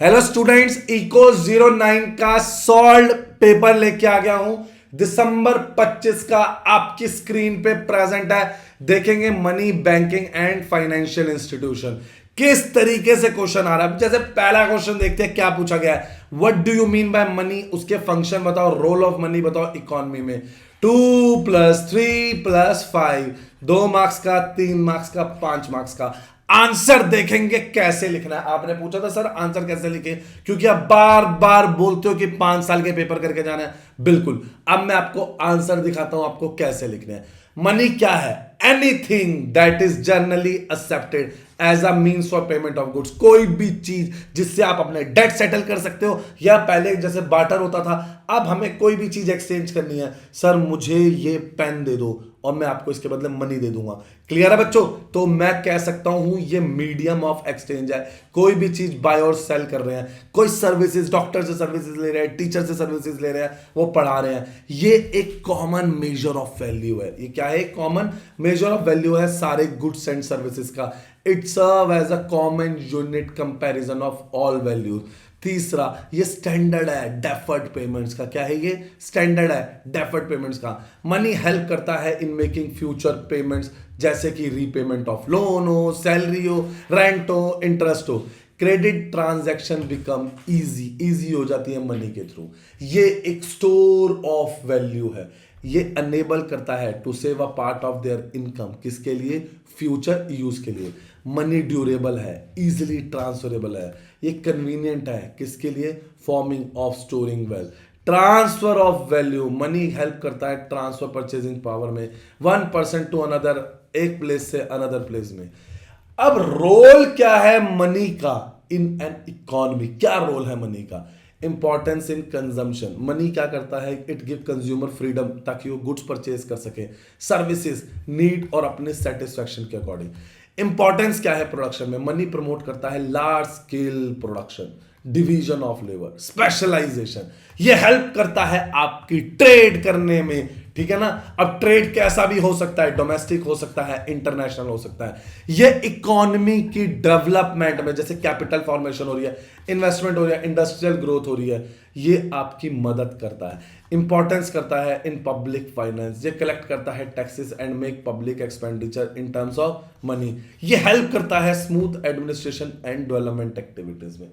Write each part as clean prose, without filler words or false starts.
Hello students, eco 09 का solve paper लेके आ गया हूं। दिसंबर 25 का आपकी स्क्रीन पे प्रेजेंट है। देखेंगे money, banking and financial institution किस तरीके से क्वेश्चन आ रहा है। जैसे पहला क्वेश्चन देखते हैं क्या पूछा गया है। What do you mean by money, उसके फंक्शन बताओ, रोल ऑफ मनी बताओ इकोनॉमी में। 2+3+5, 2 मार्क्स का, 3 मार्क्स का, 5 मार्क्स का। आंसर देखेंगे कैसे लिखना है। आपने पूछा था सर आंसर कैसे लिखे, क्योंकि आप बार बार बोलते हो कि 5 साल के पेपर करके जाना है। बिल्कुल, अब मैं आपको आंसर दिखाता हूं आपको कैसे लिखना है। मनी क्या है? Anything that is generally accepted as a means for payment of goods. कोई भी चीज जिससे आप अपने डेट सेटल कर सकते हो, या पहले जैसे बार्टर होता था, अब हमें कोई भी चीज एक्सचेंज करनी है। सर मुझे ये पेन दे दो और मैं आपको इसके बदले मनी दे दूंगा। क्लियर है बच्चों? तो मैं कह सकता हूं ये मीडियम ऑफ एक्सचेंज है। कोई भी चीज बाय और सेल कर रहे हैं, कोई सर्विसेज, डॉक्टर से सर्विसेज ले रहे हैं, टीचर से सर्विसेज ले रहे हैं, वो पढ़ा रहे हैं, ये एक कॉमन मेजर ऑफ वैल्यू है। ये क्या है? कॉमन मेजर ऑफ वैल्यू है सारे गुड्स एंड सर्विसेज का। It serve as a common unit comparison of all values. तीसरा, ये स्टैंडर्ड है डेफर्ड पेमेंट्स का। क्या है? ये स्टैंडर्ड है डेफर्ड पेमेंट्स का। मनी हेल्प करता है इन मेकिंग फ्यूचर पेमेंट्स, जैसे कि रीपेमेंट ऑफ लोन हो, सैलरी हो, रेंट हो, इंटरेस्ट हो। क्रेडिट ट्रांजैक्शन बिकम इजी हो जाती है मनी के थ्रू। ये एक स्टोर ऑफ वैल्यू है। ये अनेबल करता है to save a part of their income. किसके लिए? फ्यूचर यूज के लिए। मनी ड्यूरेबल है, इजिली ट्रांसफरेबल है, ये कन्वीनियंट है। किसके लिए? Forming of storing wealth. Transfer of value, money help करता है ट्रांसफर परचेजिंग पावर में, 1% टू अनदर, एक प्लेस से अनदर प्लेस में। अब रोल क्या है मनी का इन एन इकोनॉमी? क्या रोल है मनी का? Importance in consumption. मनी क्या करता है? इट गिव कंज्यूमर फ्रीडम, ताकि वो गुड्स परचेज कर सके, सर्विसेज, नीड और अपने सेटिस्फैक्शन के अकॉर्डिंग। इंपॉर्टेंस क्या है प्रोडक्शन में? मनी प्रमोट करता है large scale production, division of labour, specialisation. ये हेल्प करता है आपकी ट्रेड करने में। ठीक है ना? अब ट्रेड कैसा भी हो सकता है, डोमेस्टिक हो सकता है, इंटरनेशनल हो सकता है। ये इकोनॉमी की डेवलपमेंट में, जैसे कैपिटल फॉर्मेशन हो रही है, इन्वेस्टमेंट हो रही है, इंडस्ट्रियल ग्रोथ हो रही है, ये आपकी मदद करता है। इंपॉर्टेंस करता है इन पब्लिक फाइनेंस। ये कलेक्ट करता है taxes and make public expenditure in terms of money. ये हेल्प करता है smooth administration and development activities में।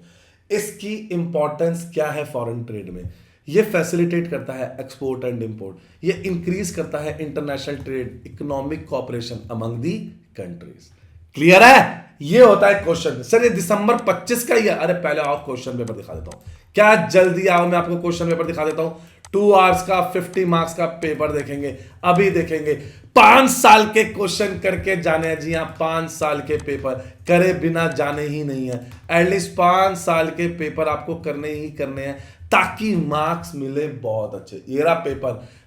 इसकी इंपॉर्टेंस क्या है फॉरेन ट्रेड में? ये फैसिलिटेट करता है एक्सपोर्ट एंड इंपोर्ट। ये इंक्रीज करता है international trade, economic cooperation among the countries. Clear है? ये होता है क्वेश्चन। सर ये दिसंबर 25 का ही है। अरे पहले आओ क्वेश्चन पेपर दिखा देता हूं। क्या जल्दी आओ, मैं आपको क्वेश्चन पेपर दिखा देता हूं। 2 आवर्स का 50 मार्क्स का पेपर देखेंगे। अभी देखेंगे 5 साल के क्वेश्चन करके जाने हैं। जी हाँ, 5 साल के पेपर करे बिना जाने ही नहीं है। एटलीस्ट 5 साल के पेपर आपको करने ही करने हैं, ताकि मार्क्स मिले बहुत अच्छे।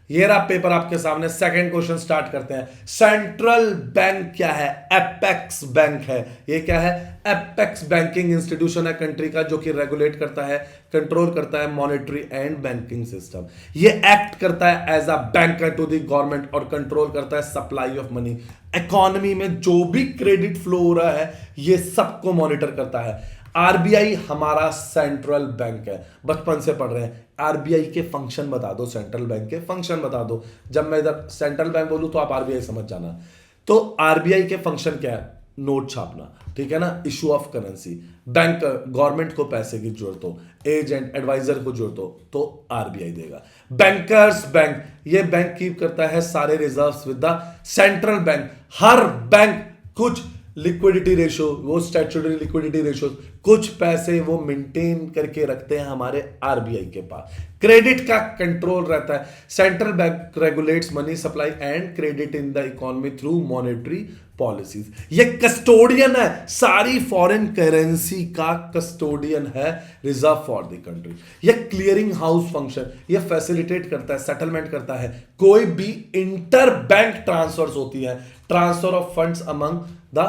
ये रहा पेपर आपके सामने। सेकंड क्वेश्चन स्टार्ट करते हैं। सेंट्रल बैंक क्या है? एपेक्स बैंक है। ये क्या है? एपेक्स बैंकिंग इंस्टीट्यूशन है कंट्री का, जो कि रेगुलेट करता है, कंट्रोल करता है मॉनेटरी एंड बैंकिंग सिस्टम। ये एक्ट करता है as a banker to the government और कंट्रोल करता है सप्लाई ऑफ मनी। इकोनॉमी में जो भी क्रेडिट फ्लो हो रहा है, ये सबको मॉनिटर करता है। आरबीआई हमारा सेंट्रल बैंक है। बचपन से पढ़ रहे हैं। आरबीआई के फंक्शन बता दो, सेंट्रल बैंक के फंक्शन बता दो। जब मैं इधर सेंट्रल बैंक बोलूं तो आप आरबीआई समझ जाना। तो आरबीआई के फंक्शन क्या है? नोट छापना, ठीक है ना, issue of currency, bank, government को पैसे की जरूरत हो, एजेंट एडवाइजर को जरूरत हो, तो आरबीआई देगा। बैंकर्स बैंक, ये बैंक कीप करता है सारे reserves with the central bank. Her bank कुछ लिक्विडिटी रेशो, वो स्टैट्यूटरी लिक्विडिटी रेशो, कुछ पैसे वो मेंटेन करके रखते हैं हमारे आरबीआई के पास। क्रेडिट का कंट्रोल रहता है। Central bank regulates money supply and credit in the economy through monetary policies. ये कस्टोडियन है, सारी फॉरेन करेंसी का कस्टोडियन है, रिजर्व फॉर द कंट्री। ये क्लियरिंग हाउस फंक्शन, ये फैसिलिटेट करता है, सेटलमेंट करता है कोई भी इंटर बैंक ट्रांसफर्स होती है, transfer of funds among the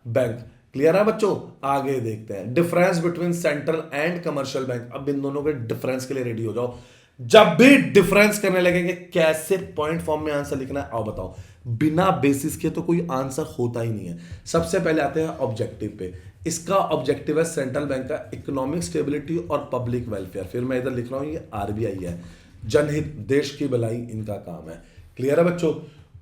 bank. Clear है बच्चों? आगे देखते हैं difference between central and commercial bank. अब इन दोनों के डिफरेंस के लिए रेडी हो जाओ। जब भी डिफरेंस करने लगेंगे, कैसे पॉइंट फॉर्म में आंसर लिखना है आओ बताओ। बिना बेसिस के तो कोई आंसर होता ही नहीं है। सबसे पहले आते हैं ऑब्जेक्टिव पे। इसका ऑब्जेक्टिव है सेंट्रल बैंक का इकोनॉमिक स्टेबिलिटी और पब्लिक वेलफेयर। फिर मैं इधर लिख रहा हूं ये आरबीआई है, जनहित, देश की भलाई इनका काम है। क्लियर है बच्चों।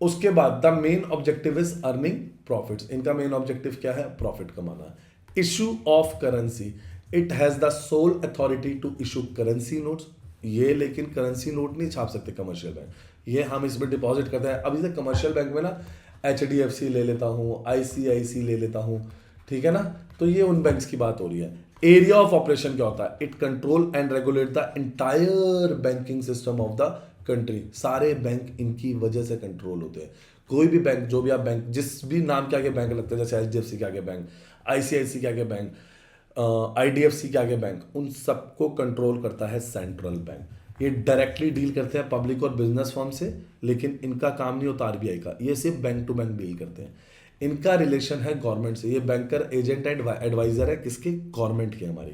उसके बाद the main objective is earning profits, इनका मेन ऑब्जेक्टिव क्या है, प्रॉफिट कमाना। Issue of currency, it has the sole authority to issue currency notes. ये लेकिन करेंसी नोट नहीं छाप सकते कमर्शियल बैंक, ये हम इसमें डिपॉजिट करते हैं। अभी तक कमर्शियल बैंक में ना एचडीएफसी ले लेता हूँ, आईसीआईसी ले लेता हूँ, ठीक है ना, तो ये उन बैंक्स की बात हो रही है। एरिया ऑफ ऑपरेशन क्या होता है, it control and regulate the entire banking system of the country. सारे बैंक इनकी वजह से कंट्रोल होते हैं। कोई भी बैंक, जो भी आप बैंक, जिस भी नाम के आगे बैंक लगते हैं, जैसे एचडीएफसी के आगे बैंक, आईसीआईसी के आगे बैंक, आईडीएफसी के आगे बैंक, उन सबको कंट्रोल करता है सेंट्रल बैंक। ये डायरेक्टली डील करते हैं पब्लिक और बिजनेस फर्म से, लेकिन इनका काम नहीं होता आरबीआई का, ये सिर्फ बैंक टू बैंक डील करते हैं। इनका रिलेशन है गवर्नमेंट से, ये बैंकर एजेंट एंड एडवाइजर है किसके, गवर्नमेंट की हमारी।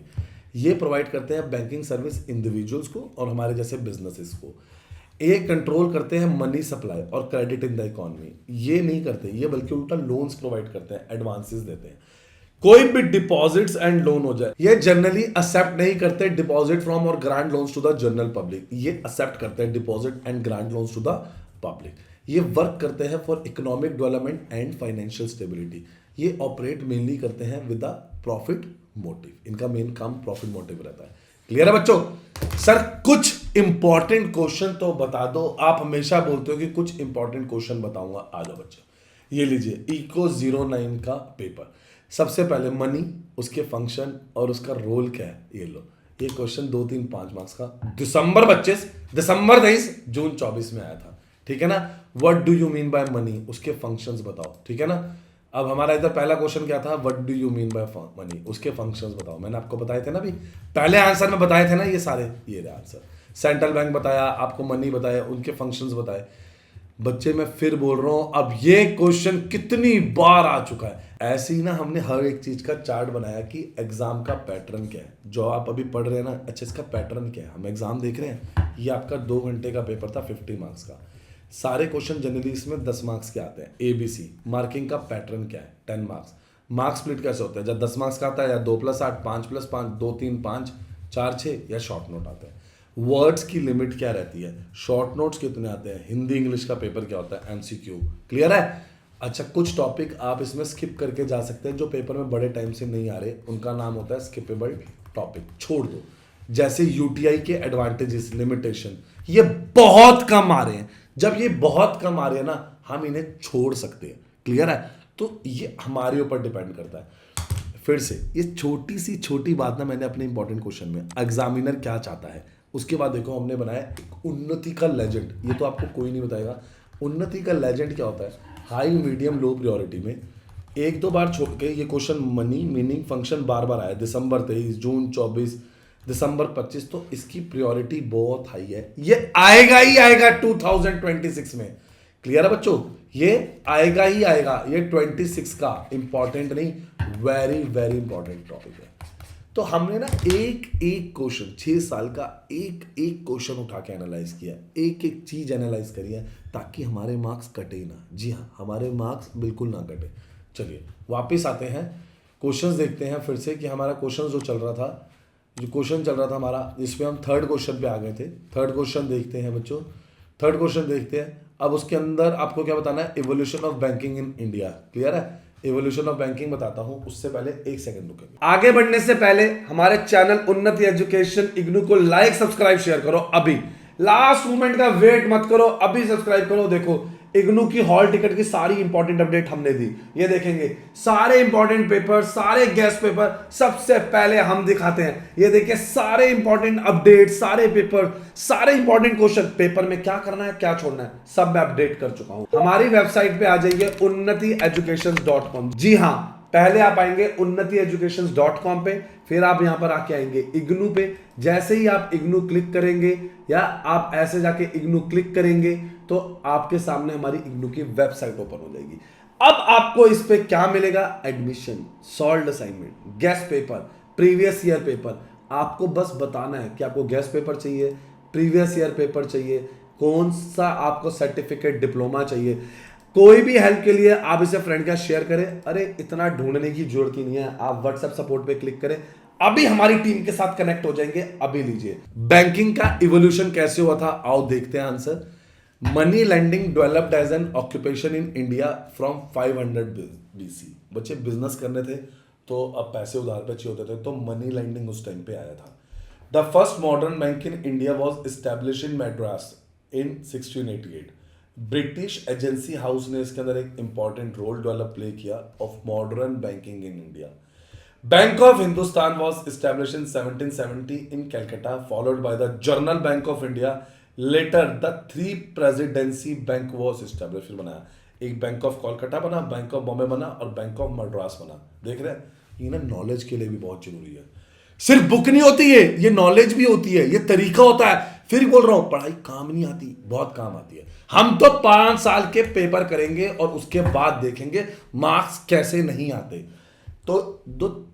ये प्रोवाइड करते हैं बैंकिंग सर्विस इंडिविजुअल्स को और हमारे जैसे बिजनेसेस को। ये कंट्रोल करते हैं मनी सप्लाई और क्रेडिट इन द इकोनॉमी। ये नहीं करते, ये बल्कि उल्टा लोन्स प्रोवाइड करते हैं, एडवांसेस देते हैं। कोई भी डिपॉजिट्स एंड लोन हो जाए, ये जनरली एक्सेप्ट नहीं करते डिपॉजिट फ्रॉम और grant loans to the general public. ये एक्सेप्ट करते हैं deposit and grant loans to the public. ये वर्क करते हैं for economic development and financial stability. ये ऑपरेट मेनली करते हैं विद द प्रॉफिट मोटिव, इनका मेन काम प्रॉफिट मोटिव रहता है। क्लियर है बच्चों। सर कुछ इंपॉर्टेंट क्वेश्चन तो बता दो, आप हमेशा बोलते हो कि कुछ इंपॉर्टेंट क्वेश्चन बताऊंगा, आ जाओ बच्चों। ये लीजिए इको 09 का पेपर। सबसे पहले मनी, उसके फंक्शन और उसका रोल क्या है, ये लो। ये क्वेश्चन 2, 3, 5 मार्क्स का दिसंबर 23, जून 24 में आया था, ठीक है ना। What do you mean by money, उसके फंक्शंस बताओ, ठीक है ना। अब हमारा इधर पहला क्वेश्चन क्या था, what do you mean by money, उसके फंक्शंस बताओ। मैंने आपको बताए थे ना अभी पहले आंसर में बताए थे ना, ये सारे, ये रहे आंसर। सेंट्रल बैंक बताया आपको, मनी बताया, उनके फंक्शंस बताए। बच्चे मैं फिर बोल रहा हूं, अब ये क्वेश्चन कितनी बार आ चुका है। ऐसे ही ना हमने हर एक चीज का चार्ट बनाया कि एग्जाम का पैटर्न क्या है, जो आप अभी पढ़ रहे हैं ना, अच्छा इसका पैटर्न क्या है। हम एग्जाम देख रहे हैं, ये आपका 2 घंटे का पेपर था 50 मार्क्स का। सारे क्वेश्चन जनरली इसमें 10 मार्क्स के आते हैं। ABC मार्किंग का पैटर्न क्या है, 10 मार्क्स। मार्क्स स्प्लिट कैसे होता है, जब 10 मार्क्स का आता है या 2+8, 5+5, 2, 3, 5, 4, 6 या शॉर्ट नोट आता है। वर्ड्स की लिमिट क्या रहती है, शॉर्ट नोट्स कितने आते हैं, हिंदी इंग्लिश का पेपर क्या होता है, MCQ। क्लियर है। अच्छा कुछ टॉपिक आप इसमें स्किप करके जा सकते हैं जो पेपर में बड़े टाइम से नहीं आ रहे, उनका नाम होता है स्किपेबल टॉपिक, छोड़ दो। जैसे यूटीआई के एडवांटेजेस, लिमिटेशन, ये बहुत कम आ रहे हैं। जब ये बहुत कम आ रहे हैं ना, हम इन्हें छोड़ सकते हैं। क्लियर है। तो ये हमारे ऊपर डिपेंड करता है। फिर से ये छोटी सी छोटी बात ना मैंने अपने इंपॉर्टेंट क्वेश्चन में, एग्जामिनर क्या चाहता है। उसके बाद देखो हमने बनाया एक उन्नति का लेजेंड, ये तो आपको कोई नहीं बताएगा। उन्नति का लेजेंड क्या होता है, हाई मीडियम लो प्रायोरिटी में 1-2 बार छोड़ के ये क्वेश्चन मनी मीनिंग फंक्शन बार बार आया। दिसंबर 23, जून 24, दिसंबर 25, तो इसकी प्रायोरिटी बहुत हाई है। ये आएगा ही आएगा 2026 में। क्लियर है बच्चों, ये आएगा ही आएगा। ये 26 का इंपॉर्टेंट नहीं, वेरी वेरी इंपॉर्टेंट टॉपिक है। तो हमने ना एक एक क्वेश्चन, 6 साल का एक एक क्वेश्चन उठा के एनालाइज किया, एक एक चीज एनालाइज करी है, ताकि हमारे मार्क्स कटे ना। जी हाँ, हमारे मार्क्स बिल्कुल ना कटे। चलिए वापस आते हैं, क्वेश्चंस देखते हैं फिर से कि हमारा क्वेश्चन जो चल रहा था, जो क्वेश्चन चल रहा था हमारा, जिसपे हम थर्ड क्वेश्चन पे आ गए थे। थर्ड क्वेश्चन देखते हैं बच्चों, थर्ड क्वेश्चन देखते हैं। अब उसके अंदर आपको क्या बताना है, evolution of banking in India. Clear है। इवोल्यूशन ऑफ बैंकिंग बताता हूं, उससे पहले 1 सेकंड रुकेंगे। आगे बढ़ने से पहले हमारे चैनल उन्नति एजुकेशन इग्नू को लाइक सब्सक्राइब शेयर करो। अभी लास्ट मोमेंट का वेट मत करो, अभी सब्सक्राइब करो। देखो इग्नू की हॉल टिकट की सारी इंपॉर्टेंट अपडेट हमने दी, ये देखेंगे सारे इंपॉर्टेंट पेपर, सारे गेस्ट पेपर सबसे पहले हम दिखाते हैं। ये देखिए सारे इंपॉर्टेंट अपडेट, सारे पेपर, सारे इंपॉर्टेंट क्वेश्चन, पेपर में क्या करना है क्या छोड़ना है सब मैं अपडेट कर चुका हूं। हमारी वेबसाइट पे आ जाइए unnatieducations.com। जी हां, पहले आप आएंगे unnatieducations.com पे, फिर आप यहां पर आके आएंगे इग्नू पे। जैसे ही आप इग्नू क्लिक करेंगे या आप ऐसे जाके इग्नू क्लिक करेंगे तो आपके सामने हमारी इग्नू की वेबसाइट ओपन हो जाएगी। अब आपको इस पे क्या मिलेगा, admission, solved assignment, guest paper, previous year paper. आपको बस बताना है कि आपको गेस्ट पेपर चाहिए, प्रीवियस ईयर पेपर चाहिए, कौन सा आपको सर्टिफिकेट डिप्लोमा चाहिए। कोई भी हेल्प के लिए आप इसे फ्रेंड का शेयर करें। अरे इतना ढूंढने की जरूरत ही नहीं है, आप व्हाट्सएप सपोर्ट पे क्लिक करें, अभी हमारी टीम के साथ कनेक्ट हो जाएंगे। अभी लीजिए, बैंकिंग का इवोल्यूशन कैसे हुआ था, आओ देखते हैं answer. Money lending developed as an occupation in India from 500 BC। बच्चे बिजनेस करने थे तो अब पैसे उधार पे चाहिए होते थे, तो मनी लेंडिंग उस टाइम पे आया था। The first modern bank in India was establish in Madras in 1688। British agency house ने इसके अंदर एक इंपॉर्टेंट रोल डेवलप प्ले किया of modern banking in India. Bank of Hindustan was establish in 1770 in Calcutta, followed by the general bank of India. Later the 3 presidency bank was establish, फिर बनाया एक bank of Kolkata बना, bank of Bombay बना और bank of Madras बना। देख रहे हैं, ये ना नॉलेज के लिए भी बहुत जरूरी है। सिर्फ बुक नहीं होती है, ये नॉलेज भी होती है, ये तरीका होता है। फिर बोल रहा हूं, पढ़ाई काम नहीं आती, बहुत काम आती है। हम तो 5 साल के पेपर करेंगे और उसके बाद देखेंगे मार्क्स कैसे नहीं आते। तो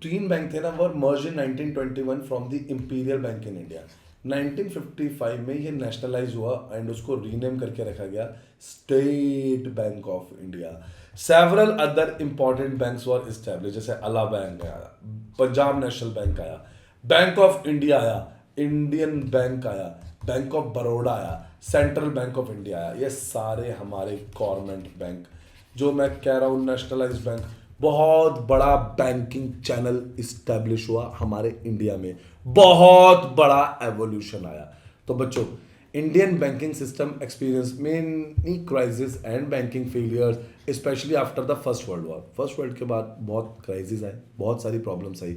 3 बैंक थे ना, वो मर्ज इन 1921 from the imperial bank in India. 1955 में ये नेशनलाइज हुआ एंड उसको रीनेम करके रखा गया state bank of India. Several other important banks were establish, जैसे अला बैंक आया, पंजाब नेशनल बैंक आया, बैंक ऑफ इंडिया आया, इंडियन बैंक आया, बैंक ऑफ बड़ौदा आया, सेंट्रल बैंक ऑफ इंडिया आया। ये सारे हमारे गवर्नमेंट बैंक, जो मैं कह रहा हूँ नेशनलाइज बैंक, बहुत बड़ा बैंकिंग चैनल इस्टेब्लिश हुआ हमारे इंडिया में, बहुत बड़ा एवोल्यूशन आया। तो बच्चों, Indian banking system experience many crisis and banking failures specially after the first world war. First world के बाद बहुत क्राइसिस आए, बहुत सारी प्रॉब्लम्स आई,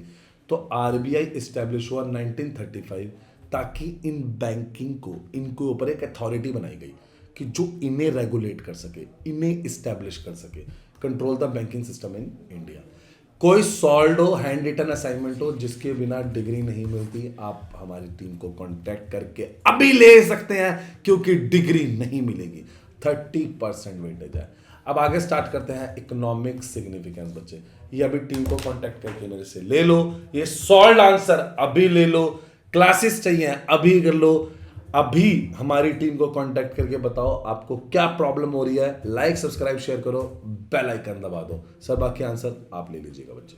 तो आरबीआई इस्टेब्लिश हुआ 1935, ताकि इन बैंकिंग को, इनके ऊपर एक अथॉरिटी बनाई गई कि जो इन्हें रेगुलेट कर सके, इन्हें इस्टेब्लिश कर सके, control the banking system in India. कोई सॉल्व हो, हैंड रिटन असाइनमेंट हो, जिसके बिना डिग्री नहीं मिलती, आप हमारी टीम को कांटेक्ट करके अभी ले सकते हैं, क्योंकि डिग्री नहीं मिलेगी, 30% वेटेज है। अब आगे स्टार्ट करते हैं इकोनॉमिक सिग्निफिकेंस। बच्चे, ये अभी टीम को कांटेक्ट करके मेरे से ले लो, ये सॉल्व आंसर अभी ले लो, क्लासेस चाहिए अभी कर लो, अभी हमारी टीम को कांटेक्ट करके बताओ आपको क्या प्रॉब्लम हो रही है। लाइक, सब्सक्राइब, शेयर करो, बेल आइकन दबा दो। सर बाकी आंसर आप ले लीजिएगा बच्चे।